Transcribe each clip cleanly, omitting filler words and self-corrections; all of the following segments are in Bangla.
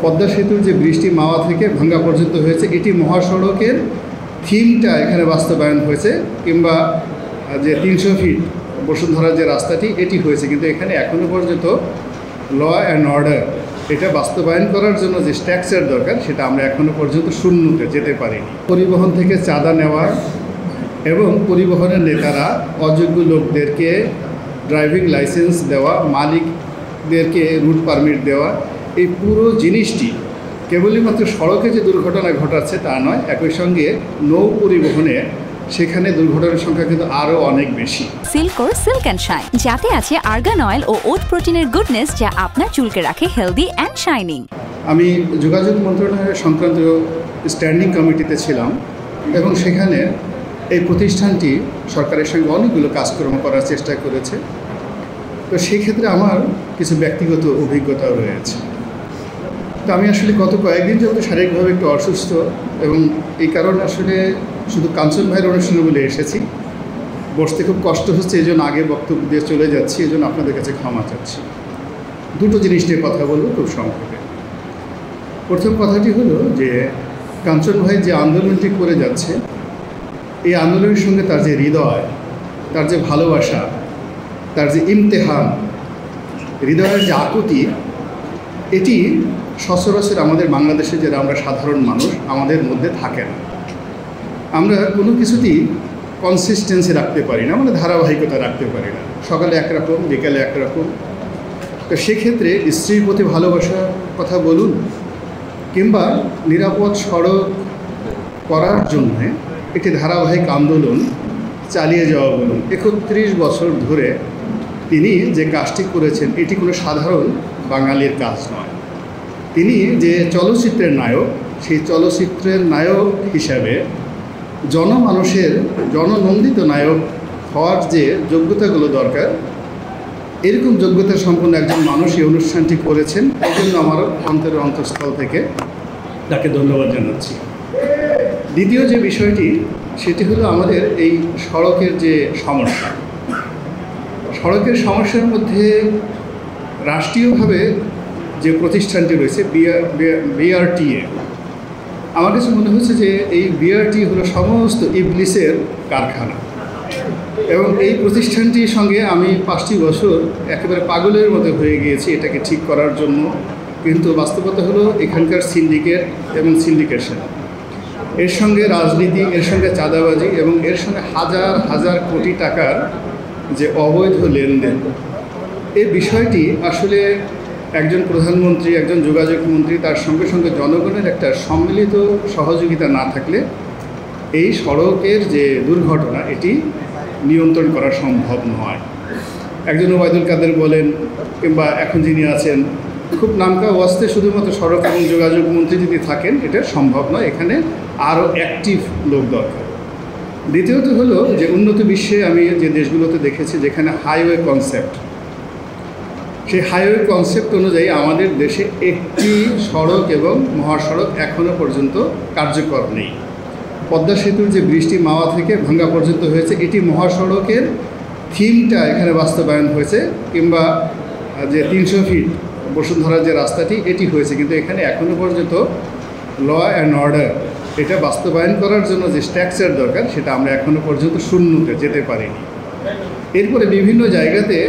পদ্মা সেতুর যে বৃষ্টি মাওয়া থেকে ভাঙ্গা পর্যন্ত হয়েছে, এটি মহাসড়কের থিমটা এখানে বাস্তবায়ন হয়েছে, কিংবা যে 300 ফিট বসুন্ধরার যে রাস্তাটি এটি হয়েছে, কিন্তু এখানে এখনও পর্যন্ত ল অ্যান্ড অর্ডার এটা বাস্তবায়ন করার জন্য যে স্ট্রাকচার দরকার সেটা আমরা এখনও পর্যন্ত শূন্যতে যেতে পারিনি। পরিবহন থেকে চাঁদা নেওয়া এবং পরিবহনের নেতারা অযোগ্য লোকদেরকে ড্রাইভিং লাইসেন্স দেওয়া, মালিকদেরকে রুট পারমিট দেওয়া, এই পুরো জিনিসটি কেবলই মাত্র সড়কে যে দুর্ঘটনা ঘটাচ্ছে তা নয়, একই সঙ্গে নৌ পরিবহনে সেখানে দুর্ঘটনার সংখ্যা কিন্তু আরও অনেক বেশি। সিল্কোর সিল্ক অ্যান্ড শাইন, যাতে আছে আর্গান অয়েল ও ওট প্রোটিনের গুডনেস, যা আপনার চুলকে রাখে হেলদি অ্যান্ড শাইনিং। আমি যোগাযোগ মন্ত্রণালয়ের সংক্রান্ত স্ট্যান্ডিং কমিটিতে ছিলাম এবং সেখানে এই প্রতিষ্ঠানটি সরকারের সঙ্গে অনেকগুলো কাজকর্ম করার চেষ্টা করেছে। তো সেই ক্ষেত্রে আমার কিছু ব্যক্তিগত অভিজ্ঞতাও রয়েছে। তো আমি আসলে গত কয়েকদিন যাবত শারীরিকভাবে একটু অসুস্থ, এবং এই কারণে আসলে শুধু কাঞ্চন ভাইয়ের অনুষ্ঠানে বলে এসেছি, বসতে খুব কষ্ট হচ্ছে, এই জন্য আগে বক্তব্য দিয়ে চলে যাচ্ছি, এই জন্য আপনাদের কাছে ক্ষমা চাচ্ছি। দুটো জিনিস নিয়ে কথা বলবো খুব সংক্ষেপে। প্রথম কথাটি হলো যে কাঞ্চন ভাই যে আন্দোলনটি করে যাচ্ছে, এই আন্দোলনের সঙ্গে তার যে হৃদয়, তার যে ভালোবাসা, তার যে ইমতেহান, হৃদয়ের যে আকুতি, এটি সচরাচর আমাদের বাংলাদেশে যারা আমরা সাধারণ মানুষ আমাদের মধ্যে থাকে না। আমরা কোনো কিছুতেই কনসিস্টেন্সি রাখতে পারি না, মানে ধারাবাহিকতা রাখতে পারি না। সকালে একরকম, বিকালে একরকম। তো সেক্ষেত্রে স্ত্রীর প্রতি ভালোবাসার কথা বলুন, কিংবা নিরাপদ সড়ক করার জন্যে একটি ধারাবাহিক আন্দোলন চালিয়ে যাওয়া বলুন, 31 বছর ধরে তিনি যে কাজটি করেছেন এটি কোনো সাধারণ বাঙালির কাজ নয়। তিনি যে চলচ্চিত্রের নায়ক, সেই চলচ্চিত্রের নায়ক হিসাবে জনমানুষের জননন্দিত নায়ক হওয়ার যে যোগ্যতাগুলো দরকার, এরকম যোগ্যতা সম্পন্ন একজন মানুষ এই অনুষ্ঠানটি করেছেন। এই জন্য আমার অন্তরের অন্তঃস্থল থেকে তাকে ধন্যবাদ জানাচ্ছি। দ্বিতীয় যে বিষয়টি, সেটি হলো আমাদের এই সড়কের যে সমস্যা। সড়কের সমস্যার মধ্যে রাষ্ট্রীয়ভাবে যে প্রতিষ্ঠানটি রয়েছে বিআরটিএ, আমার কাছে মনে হচ্ছে যে এই বিআরটি হলো সমস্ত ইবলিসের কারখানা, এবং এই প্রতিষ্ঠানটির সঙ্গে আমি 5টি বছর একেবারে পাগলের মতো হয়ে গিয়েছি এটাকে ঠিক করার জন্য। কিন্তু বাস্তবতা হলো এখানকার সিন্ডিকেট এবং সিন্ডিকেশন, এর সঙ্গে রাজনীতি, এর সঙ্গে চাঁদাবাজি, এবং এর সঙ্গে হাজার হাজার কোটি টাকার যে অবৈধ লেনদেন, এই বিষয়টি আসলে একজন প্রধানমন্ত্রী, একজন যোগাযোগ মন্ত্রী, তার সঙ্গে সঙ্গে জনগণের একটা সম্মিলিত সহযোগিতা না থাকলে এই সড়কের যে দুর্ঘটনা এটি নিয়ন্ত্রণ করা সম্ভব নয়। একজন ওবায়দুল কাদের বলেন, কিংবা এখন যিনি আছেন, খুব নামকা ওয়াস্তে শুধুমাত্র সড়ক এবং যোগাযোগ মন্ত্রী যদি থাকেন এটা সম্ভব নয়, এখানে আরও অ্যাক্টিভ লোক দরকার। দ্বিতীয়ত হলো যে উন্নত বিশ্বে আমি যে দেশগুলোতে দেখেছি যেখানে হাইওয়ে কনসেপ্ট, সেই হাইওয়ে কনসেপ্ট অনুযায়ী আমাদের দেশে একটি সড়ক এবং মহাসড়ক এখনও পর্যন্ত কার্যকর নেই। পদ্মা সেতুর যে বৃষ্টি মাওয়া থেকে ভাঙ্গা পর্যন্ত হয়েছে, এটি মহাসড়কের থিমটা এখানে বাস্তবায়ন হয়েছে, কিংবা যে 300 ফিট বসুন্ধরার যে রাস্তাটি এটি হয়েছে, কিন্তু এখানে এখনও পর্যন্ত ল অ্যান্ড অর্ডার এটা বাস্তবায়ন করার জন্য যে স্ট্রাকচার দরকার সেটা আমরা এখনও পর্যন্ত শূন্যতে যেতে পারিনি। এরপরে বিভিন্ন জায়গাতে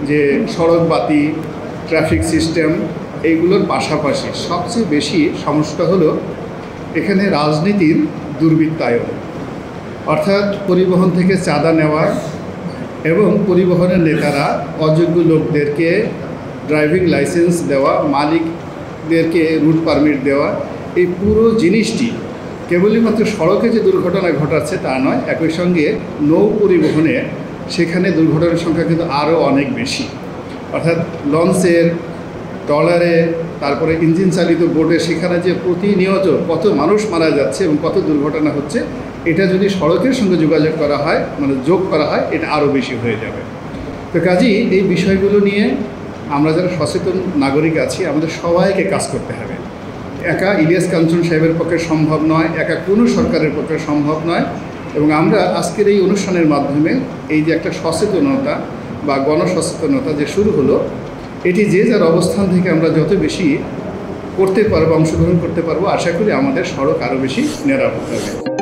যে সড়ক বাতি, ট্রাফিক সিস্টেম, এইগুলোর পাশাপাশি সবচেয়ে বেশি সমস্যা হলো এখানে রাজনীতির দুর্বৃত্তায়ন, অর্থাৎ পরিবহন থেকে চাঁদা নেওয়া এবং পরিবহনের নেতারা অযোগ্য লোকদেরকে ড্রাইভিং লাইসেন্স দেওয়া, মালিকদেরকে রুট পারমিট দেওয়া, এই পুরো জিনিসটি কেবলই মাত্র সড়কে যে দুর্ঘটনা ঘটাচ্ছে তা নয়, একই সঙ্গে নৌ পরিবহনে সেখানে দুর্ঘটনার সংখ্যা কিন্তু আরও অনেক বেশি। অর্থাৎ লঞ্চের, ট্রলারে, তারপরে ইঞ্জিন চালিত বোটে, সেখানে যে প্রতিনিয়ত কত মানুষ মারা যাচ্ছে এবং কত দুর্ঘটনা হচ্ছে, এটা যদি সড়কের সঙ্গে যোগাযোগ করা হয়, মানে যোগ করা হয়, এটা আরও বেশি হয়ে যাবে। তো কাজেই এই বিষয়গুলো নিয়ে আমরা যারা সচেতন নাগরিক আছি আমাদের সবাইকে কাজ করতে হবে। একা ইলিয়াস কাঞ্চন সাহেবের পক্ষে সম্ভব নয়, একা কোনো সরকারের পক্ষে সম্ভব নয়। এবং আমরা আজকের এই অনুষ্ঠানের মাধ্যমে এই যে একটা সচেতনতা বা গণসচেতনতা যে শুরু হলো, এটি যে যার অবস্থান থেকে আমরা যত বেশি করতে পারবো, অংশগ্রহণ করতে পারবো, আশা করি আমাদের সড়ক আরও বেশি নিরাপদ হবে।